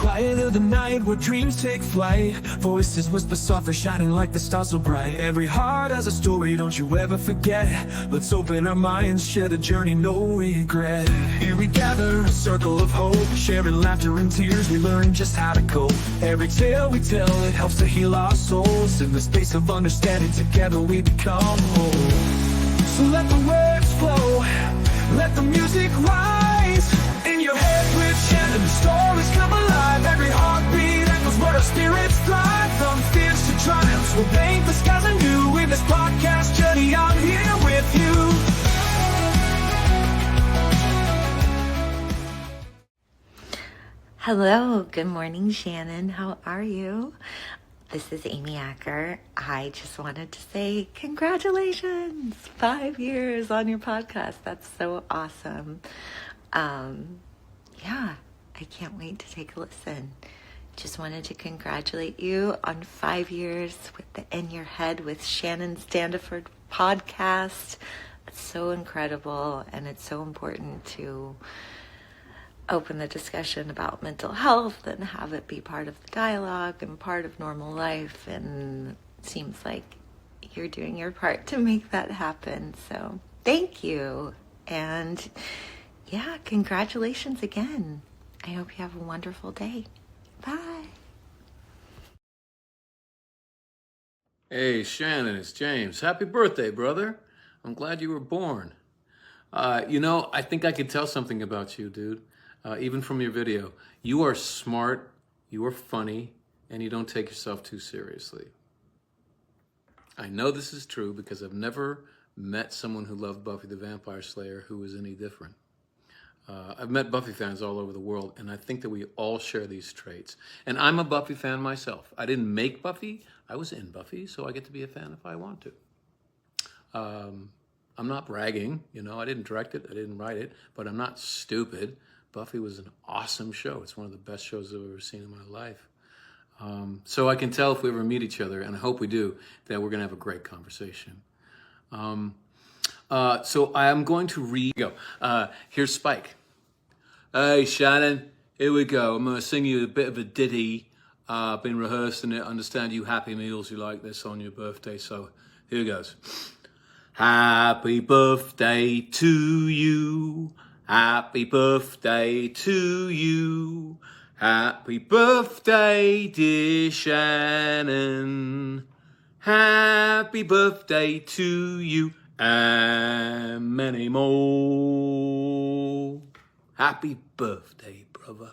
quiet of the night where dreams take flight. Voices whisper softly, shining like the stars so bright. Every heart has a story, don't you ever forget. Let's open our minds, share the journey, no regret. Here we gather, a circle of hope, sharing laughter and tears, we learn just how to cope. Every tale we tell, it helps to heal our souls. In the space of understanding, together we become whole. So let the words flow, let the music rise. In your head with Shannon, the stories come alive. Every heartbeat echoes where our spirits thrive. From fears to triumphs, we'll paint the skies anew. In this podcast journey, I'm here with you. Hello, good morning, Shannon. How are you? This is Amy Ackers. I just wanted to say congratulations, 5 years on your podcast. That's so awesome. Yeah, I can't wait to take a listen. Just wanted to congratulate you on 5 years with the In Your Head with Shannon Standiford podcast. It's so incredible, and it's so important to open the discussion about mental health and have it be part of the dialogue and part of normal life. And it seems like you're doing your part to make that happen. So thank you. And yeah, congratulations again. I hope you have a wonderful day. Bye. Hey, Shannon, it's James. Happy birthday, brother. I'm glad you were born. I think I could tell something about you, dude. Even from your video. You are smart, you are funny, and you don't take yourself too seriously. I know this is true because I've never met someone who loved Buffy the Vampire Slayer who was any different. I've met Buffy fans all over the world, and I think that we all share these traits. And I'm a Buffy fan myself. I didn't make Buffy, I was in Buffy, so I get to be a fan if I want to. I'm not bragging, I didn't direct it, I didn't write it, but I'm not stupid. Buffy was an awesome show. It's one of the best shows I've ever seen in my life. So I can tell if we ever meet each other, and I hope we do, that we're going to have a great conversation. So I am going to read. Here's Spike. Hey, Shannon, here we go. I'm going to sing you a bit of a ditty. I've been rehearsing it. Understand you happy meals, you like this on your birthday. So here goes. Happy birthday to you. Happy birthday to you. Happy birthday, dear Shannon. Happy birthday to you and many more. Happy birthday, brother.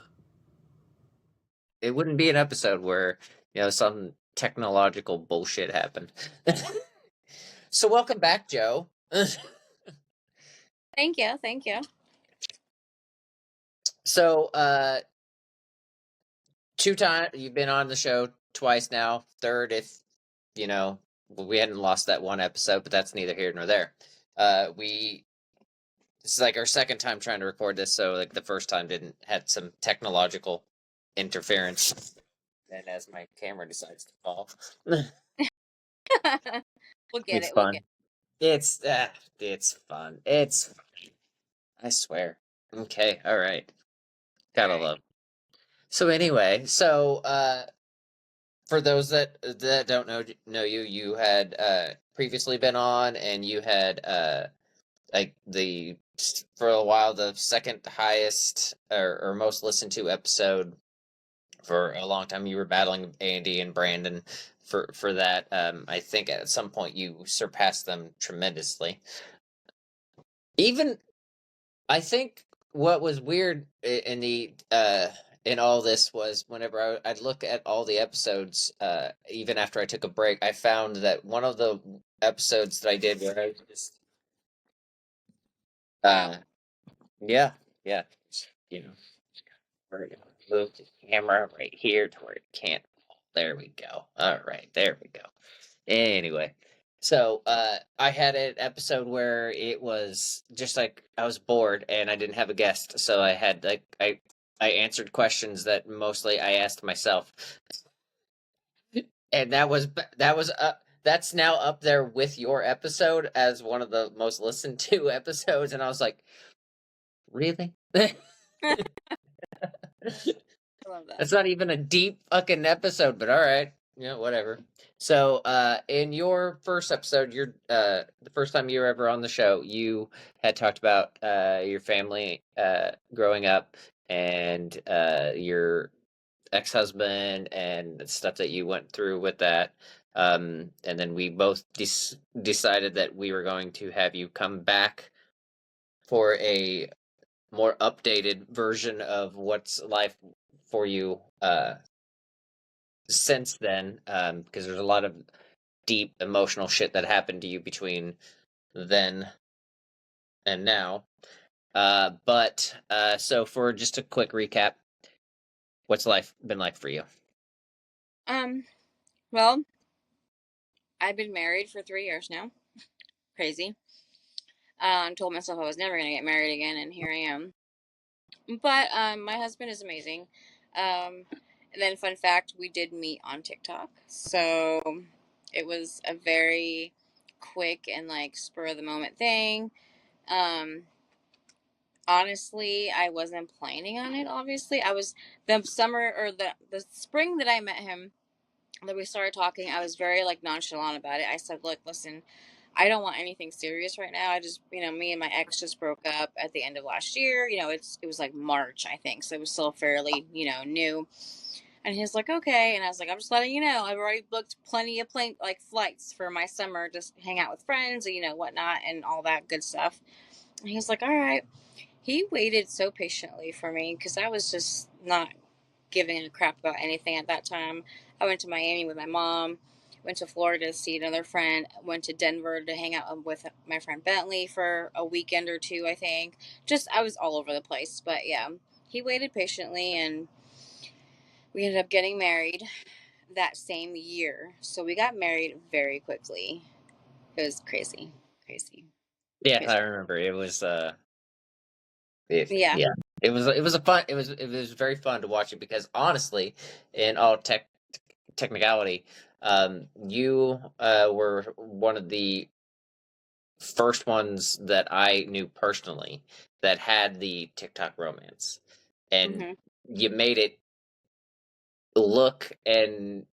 It wouldn't be an episode where, some technological bullshit happened. So welcome back, Joe. Thank you. So, 2 times, you've been on the show twice now. Third, if, we hadn't lost that one episode, but that's neither here nor there. This is like our second time trying to record this, so like the first time had some technological interference. And as my camera decides to fall. We'll get It's it. fun. It's fun. It's fun. I swear. Okay, all right. Gotta love. So anyway, for those that don't know you, you had previously been on, and you had for a while the second highest or most listened to episode for a long time. You were battling Andy and Brandon for that. I think at some point you surpassed them tremendously. I think what was weird in all this was whenever I'd look at all the episodes, even after I took a break, I found that one of the episodes that I did where I was just, we're gonna move the camera right here to where it can't fall. There we go. All right, there we go. Anyway. So, I had an episode where it was just like I was bored and I didn't have a guest, so I had I answered questions that mostly I asked myself, and that's now up there with your episode as one of the most listened to episodes, and I was like, really? love that. That's not even a deep fucking episode, but all right. Yeah, whatever. So, in your first episode, the first time you were ever on the show, you had talked about your family growing up and your ex-husband and the stuff that you went through with that. And then we both decided that we were going to have you come back for a more updated version of what's life for you since then, because there's a lot of deep emotional shit that happened to you between then and now. But so for just a quick recap, what's life been like for you? Well, I've been married for 3 years now. Crazy. Told myself I was never gonna get married again, and here I am. But my husband is amazing. And then, fun fact, we did meet on TikTok, so it was a very quick and like spur of the moment thing. Um, Honestly, I wasn't planning on it. Obviously, I was the summer or the spring that I met him, that we started talking. I was very like nonchalant about it. I said, "Look, listen, I don't want anything serious right now. I just, me and my ex just broke up at the end of last year. It was like March, I think, so it was still fairly, new." And he's like, "Okay," and I was like, "I'm just letting you know. I've already booked plenty of plane like flights for my summer, just hang out with friends, and whatnot, and all that good stuff." And he's like, "All right." He waited so patiently for me because I was just not giving a crap about anything at that time. I went to Miami with my mom, went to Florida to see another friend, went to Denver to hang out with my friend Bentley for a weekend or two, I think. Just, I was all over the place. But yeah, he waited patiently and we ended up getting married that same year. So we got married very quickly. It was crazy. Crazy. Yeah, I Crazy. remember it was Yeah. yeah. It was very fun to watch it because honestly, in all technicality, you were one of the first ones that I knew personally that had the TikTok romance, and Hmm. you made it look and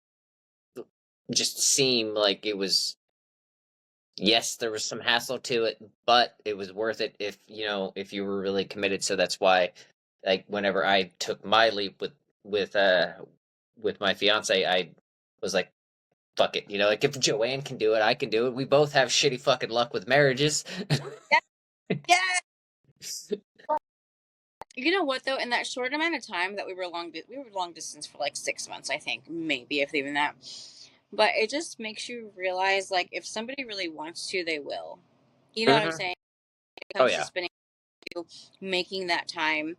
just seem like it was. Yes, there was some hassle to it, but it was worth it if you were really committed. So that's why, like, whenever I took my leap with uh with my fiance, I was like, fuck it, like if Joann can do it, I can do it. We both have shitty fucking luck with marriages. Yeah. Yeah. You know what though? In that short amount of time that we were long distance for like 6 months, I think, maybe if even that. But it just makes you realize, like, if somebody really wants to, they will. You know what I'm Mhm. saying? It Oh comes to yeah. spending, making that time,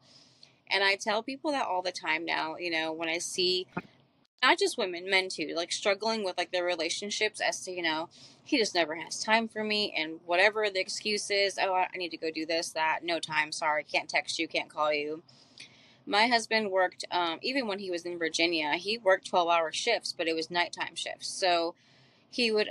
and I tell people that all the time now. When I see not just women, men too, like struggling with like their relationships, as to he just never has time for me, and whatever the excuse is, oh, I need to go do this, that, no time, sorry, can't text you, can't call you. My husband worked, even when he was in Virginia, he worked 12-hour shifts, but it was nighttime shifts. So he would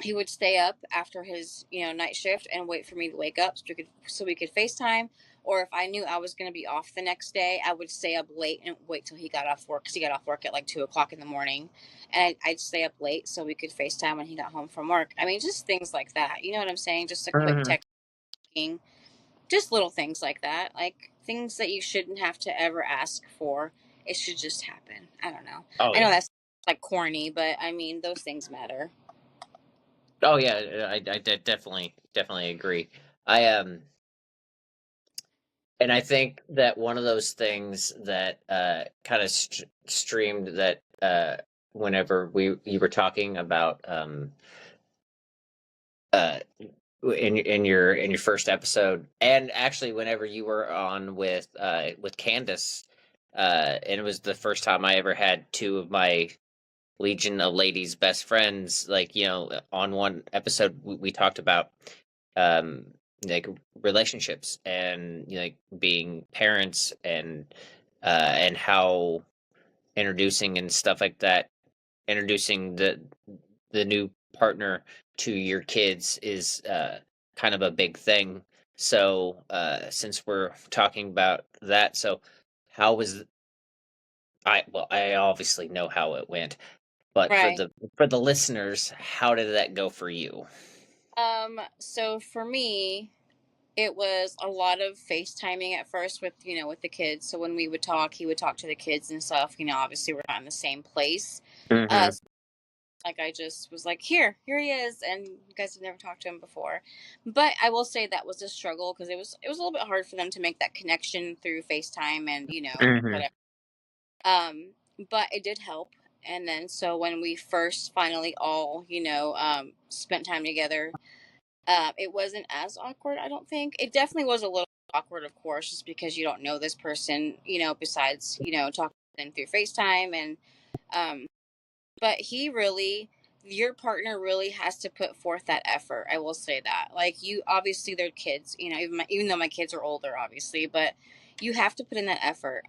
he would stay up after his night shift and wait for me to wake up so we could FaceTime. Or if I knew I was going to be off the next day, I would stay up late and wait till he got off work, because he got off work at like 2 o'clock in the morning, and I'd stay up late so we could FaceTime when he got home from work. I mean, just things like that. You know what I'm saying? Just a quick Mhm. texting, just little things like that, like things that you shouldn't have to ever ask for. It should just happen. I don't know. Oh I know yeah. that's like corny, but I mean, those things matter. Oh yeah. I definitely agree. I And I think that one of those things that kind of streamed that whenever you were talking about uh, in your first episode, and actually whenever you were on with Candace, and it was the first time I ever had two of my Legion of Ladies best friends. Like on one episode we talked about um like relationships and like being parents and how introducing and stuff like that, introducing the new partner to your kids is kind of a big thing. So since we're talking about that, so how was I obviously know how it went, but Right. for the listeners, how did that go for you? So for me, it was a lot of FaceTiming at first with, with the kids. So when we would talk, he would talk to the kids and stuff. Obviously we're not in the same place. Mm-hmm. So, like I just was like, here he is, and you guys have never talked to him before. But I will say that was a struggle because it was a little bit hard for them to make that connection through FaceTime and Mm-hmm. whatever. Um, but it did help. And then so when we first finally all spent time together, it wasn't as awkward, I don't think. It definitely was a little awkward, of course, just because you don't know this person, besides, talking to them through FaceTime. And, um, but your partner really has to put forth that effort. I will say that. Like, you, obviously, they're kids, even though my kids are older, obviously, but you have to put in that effort.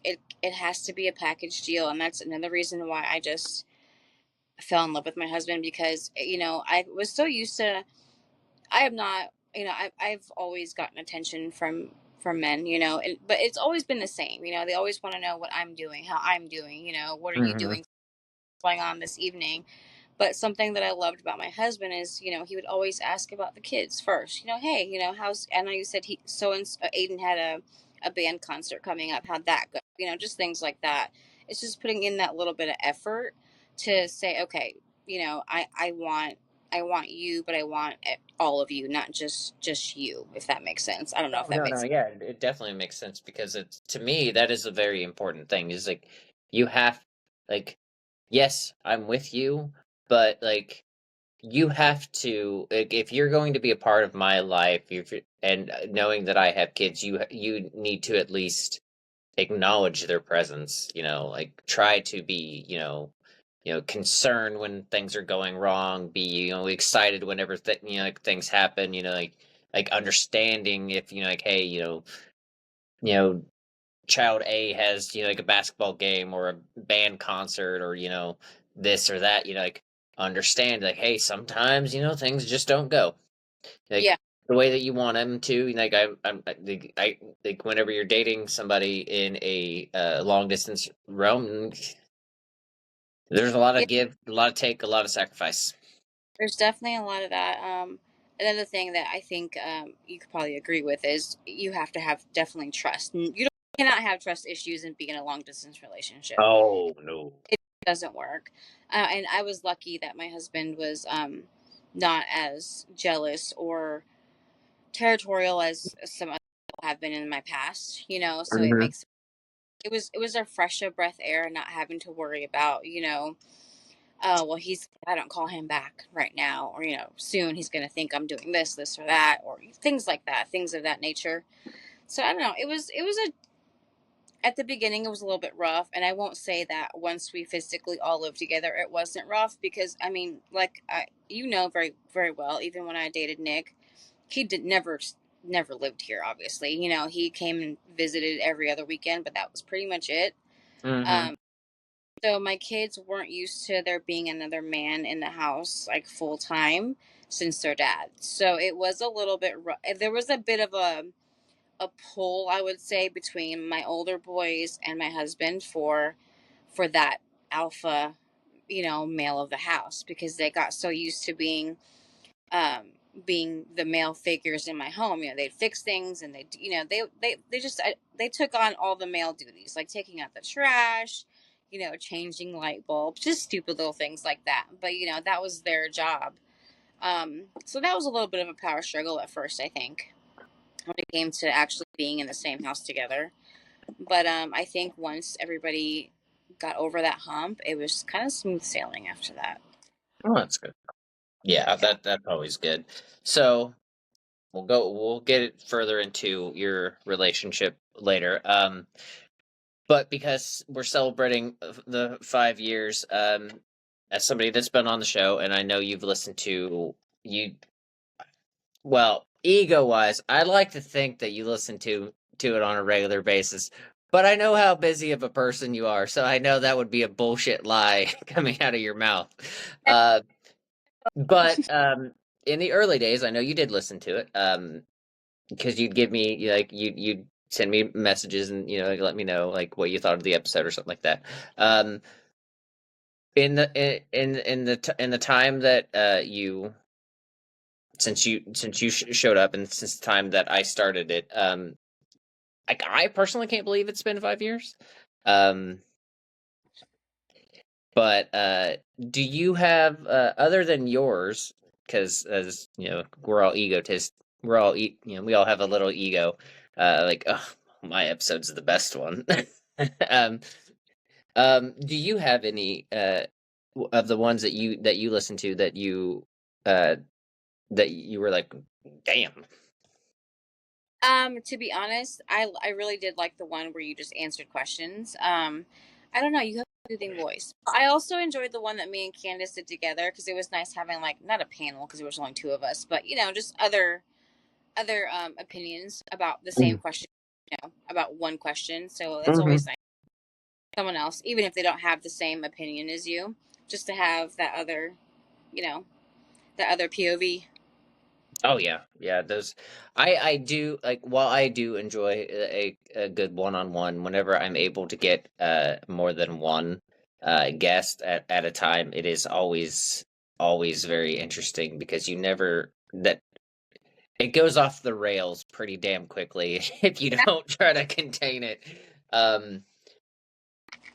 It has to be a package deal. And that's another reason why I just fell in love with my husband because, I was so used to, I am not, I've always gotten attention from men, but it's always been the same. They always want to know what I'm doing, how I'm doing, what are you Mm-hmm. doing, what's going on this evening. But something that I loved about my husband is, he would always ask about the kids first. Hey, how's, I know you said Aiden had a band concert coming up. How'd that go? Just things like that. It's just putting in that little bit of effort to say, okay, I want you, but I want all of you, not just you, if that makes sense. I don't know if Oh that no, makes no, sense. yeah, it definitely makes sense because it's to me that is a very important thing. Is like you have like yes, I'm with you, but like you have to like if you're going to be a part of my life, and knowing that I have kids, you need to at least acknowledge their presence, like try to be, concerned when things are going wrong, be, excited whenever like things happen, like understanding if, like, hey, you know, child A has, like a basketball game or a band concert or, this or that, like understand like, hey, sometimes, things just don't go like Yeah, the way that you want them to. Like I think whenever you're dating somebody in a long distance realm, there's a lot yeah. of give, a lot of take, a lot of sacrifice. There's definitely a lot of that. Another thing that I think you could probably agree with is you have to have definitely trust. You cannot have trust issues and be in a long distance relationship. Oh no. It doesn't work. And I was lucky that my husband was not as jealous or territorial as some other people have been in my past. So Hmm. it was a fresh of breath air, not having to worry about oh well, I don't call him back right now, or soon he's going to think I'm doing this or that, or things like that, things of that nature. So I don't know, it was a at the beginning it was a little bit rough, and I won't say that once we physically all lived together it wasn't rough, because I mean, like, very very well, even when I dated Nick, he did never lived here, obviously. He came and visited every other weekend, but that was pretty much it. Hmm. um So my kids weren't used to there being another man in the house like full time since their dad. So it was a little bit there was a bit of a pull, I would say, between my older boys and my husband for that alpha, male of the house, because they got so used to um being the male figures in my home. They'd fix things, and they took on all the male duties, like taking out the trash, changing light bulbs, just stupid little things like that. But that was their job. So that was a little bit of a power struggle at first, I think, when it came to actually being in the same house together. But I think once everybody got over that hump, it was kind of smooth sailing after that. Oh, that's good. Yeah, Yeah. that's always good. So we'll get it further into your relationship later. But because we're celebrating the 5 years, as somebody that's been on the show, and I know you've listened to you, well, ego wise, I like to think that you listen to it on a regular basis. But I know how busy of a person you are, so I know that would be a bullshit lie coming out of your mouth. Uh, but in the early days, I know you did listen to it. Because you'd give me like you'd send me messages and like, let me know like what you thought of the episode or something like that. Um, in the time that you since you showed up and since the time that I started it, like I personally can't believe it's been 5 years. Um, but do you have other than yours? Because as we're all egotists. We're all we all have a little ego. Like, oh, my episode's the best one. um, do you have any of the ones that you listen to uh that you were like, damn? To be honest, I really did like the one where you just answered questions. I don't know, you have a soothing voice. I also enjoyed the one that me and Candace did together because it was nice having like not a panel because there was only two of us, but just other opinions about the same question, about one question. So that's Mm-hmm. always nice. Someone else, even if they don't have the same opinion as you, just to have you know, that other POV. Oh yeah, yeah. Those, I do like. While I do enjoy a good one-on-one, whenever I'm able to get more than one guest at a time, it is always very interesting because you never that it goes off the rails pretty damn quickly if you don't try to contain it. Um,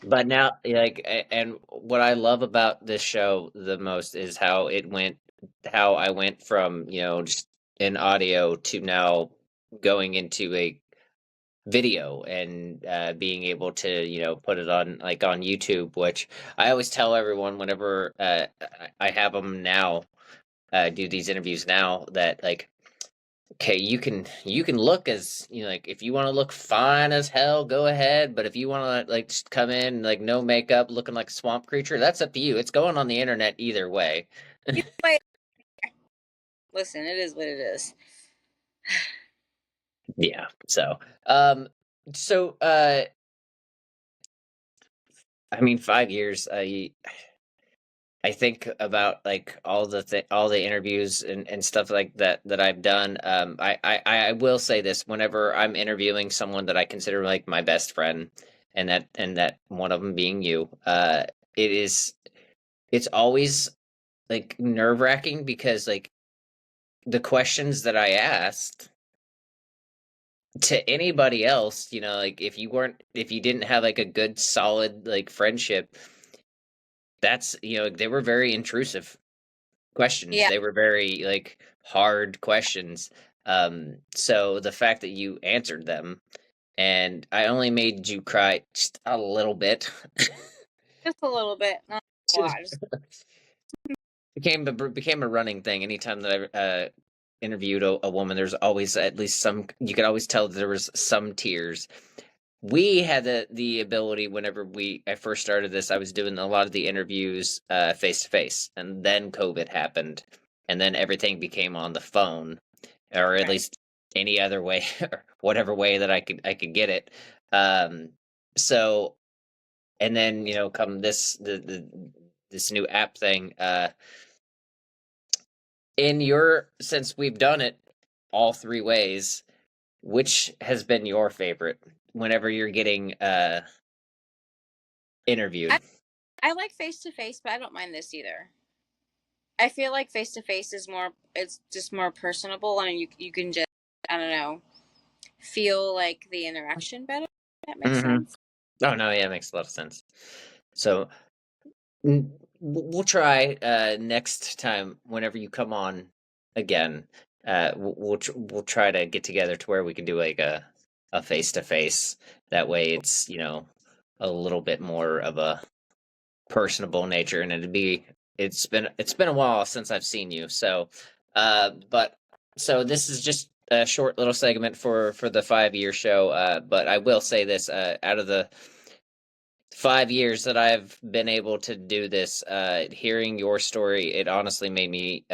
but now, like, and what I love about this show the most is how I went from, just an audio to now going into a video and being able to, put it on like on YouTube, which I always tell everyone whenever I have them now, do these interviews now that like, okay, you can look as like if you want to look fine as hell, go ahead. But if you want to like just come in like no makeup, looking like a swamp creature, that's up to you. It's going on the internet either way. But listen, it is what it is. Yeah. Um, so I mean, 5 years. I think about like all the interviews and stuff like that I've done. I will say this: whenever I'm interviewing someone that I consider like my best friend, and that one of them being you, it is it's always like nerve wracking because like the questions that I asked to anybody else, like if you didn't have like a good solid like friendship, that's they were very intrusive questions. Yeah, They were very like hard questions. So the fact that you answered them and I only made you cry just a little bit. just a little bit, not a lot. Just, Became a running thing. Anytime that I interviewed a woman, there's always at least some. You could always tell there was some tears. We had the ability whenever I first started this. I was doing a lot of the interviews face to face, and then COVID happened, and then everything became on the phone, or at right. least any other way, or whatever way that I could get it. Um, so, and then come this new app thing. Since we've done it all three ways, which has been your favorite whenever you're getting interviewed? I like face to face, but I don't mind this either. I feel like face to face is more. It's just more personable, and you can just I don't know feel like the interaction better. If that makes Mm-hmm. sense. Oh no, yeah, it makes a lot of sense. So we'll try next time whenever you come on again. We'll try to get together to where we can do like a face to face. That way, it's a little bit more of a personable nature, and it's been a while since I've seen you. So, but so this is just a short little segment for the 5 year show. But I will say this: out of the 5 years that I've been able to do this, hearing your story, it honestly made me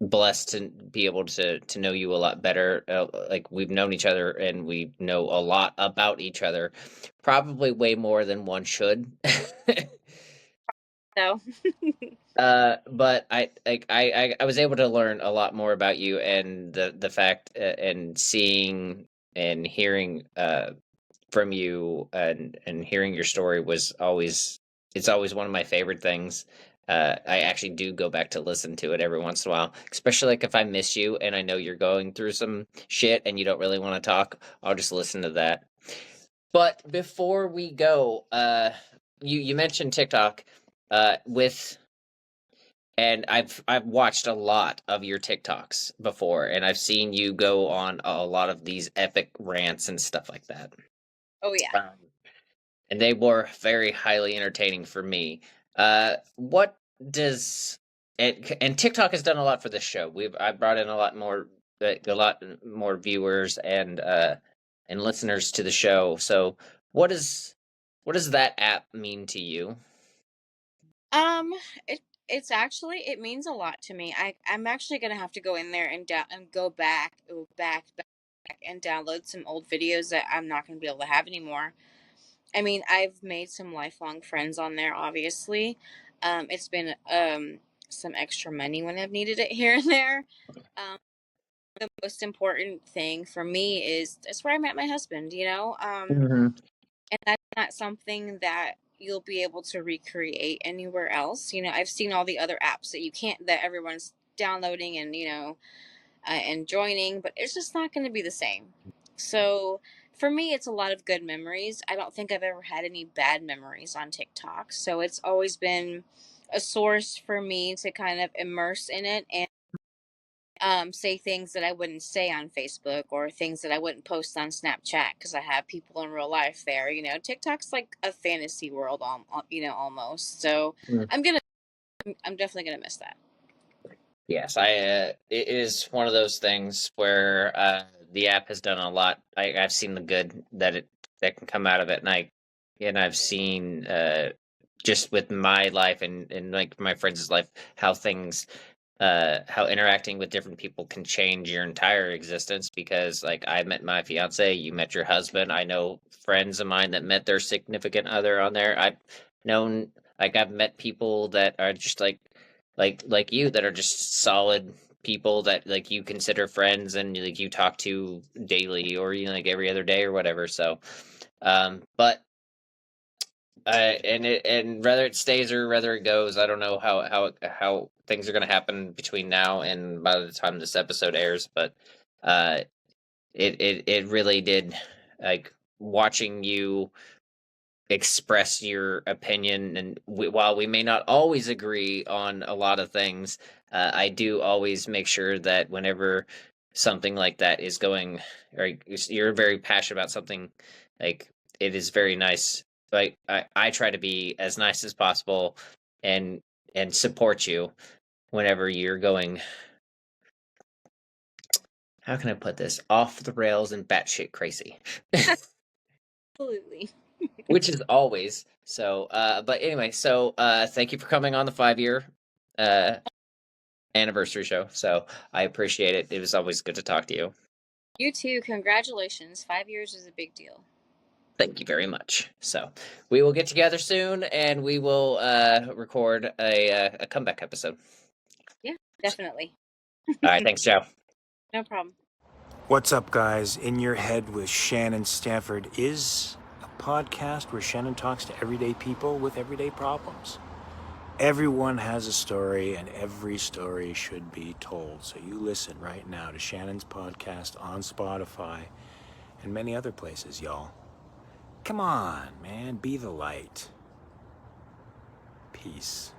blessed to be able to know you a lot better. Like we've known each other and we know a lot about each other, probably way more than one should. So But I was able to learn a lot more about you and the fact and seeing and hearing from you and hearing your story was always it's always one of my favorite things. I actually do go back to listen to it every once in a while, especially like if I miss you and I know you're going through some shit and you don't really want to talk. I'll just listen to that. But before we go, you mentioned TikTok with and I've watched a lot of your TikToks before, and I've seen you go on a lot of these epic rants and stuff like that. Oh yeah. And they were very highly entertaining for me. What does and TikTok has done a lot for this show. I brought in a lot more viewers and listeners to the show. So what does that app mean to you? Um, it it means a lot to me. I'm actually gonna have to go in there and go back and download some old videos that I'm not gonna be able to have anymore. I mean, I've made some lifelong friends on there, obviously. It's been some extra money when I've needed it here and there. Um, the most important thing for me is that's where I met my husband, you know? Mhm. And that's not something that you'll be able to recreate anywhere else. You know, I've seen all the other apps that you can't, that everyone's downloading and, and joining, but it's just not going to be the same. So for me, it's a lot of good memories. I don't think I've ever had any bad memories on TikTok. So it's always been a source for me to kind of immerse in it and say things that I wouldn't say on Facebook or things that I wouldn't post on Snapchat because I have people in real life there. You know, TikTok's like a fantasy world, almost. So Mm. I'm gonna, I'm definitely gonna miss that. Yes, it is one of those things where the app has done a lot. I've seen the good that can come out of it, and I've seen just with my life and like my friends' life how interacting with different people can change your entire existence. Because like I met my fiance, you met your husband. I know friends of mine that met their significant other on there. Known I've met people that are just like you, that are just solid people that like you consider friends and like you talk to daily, or like every other day or whatever. So but and whether it stays or whether it goes, I don't know how things are going to happen between now and by the time this episode airs. But uh, it really did, like, watching you express your opinion, and while we may not always agree on a lot of things, I do always make sure that whenever something like that is going, or you're very passionate about something, like, it is very nice. Like I try to be as nice as possible and support you whenever you're going, how can I put this, off the rails and batshit crazy. Absolutely. Which is always so. But anyway, so thank you for coming on the 5-year uh anniversary show. So I appreciate it. It was always good to talk to you. You too. Congratulations. 5 years is a big deal. Thank you very much. So we will get together soon, and we will record a comeback episode. Yeah, definitely. All right, thanks, Joe. No problem. What's up, guys? In Your Head with Shannon Stanford is a podcast where Shannon talks to everyday people with everyday problems. Everyone has a story, and every story should be told. So you listen right now to Shannon's podcast on Spotify and many other places, y'all. Come on, man, be the light. Peace.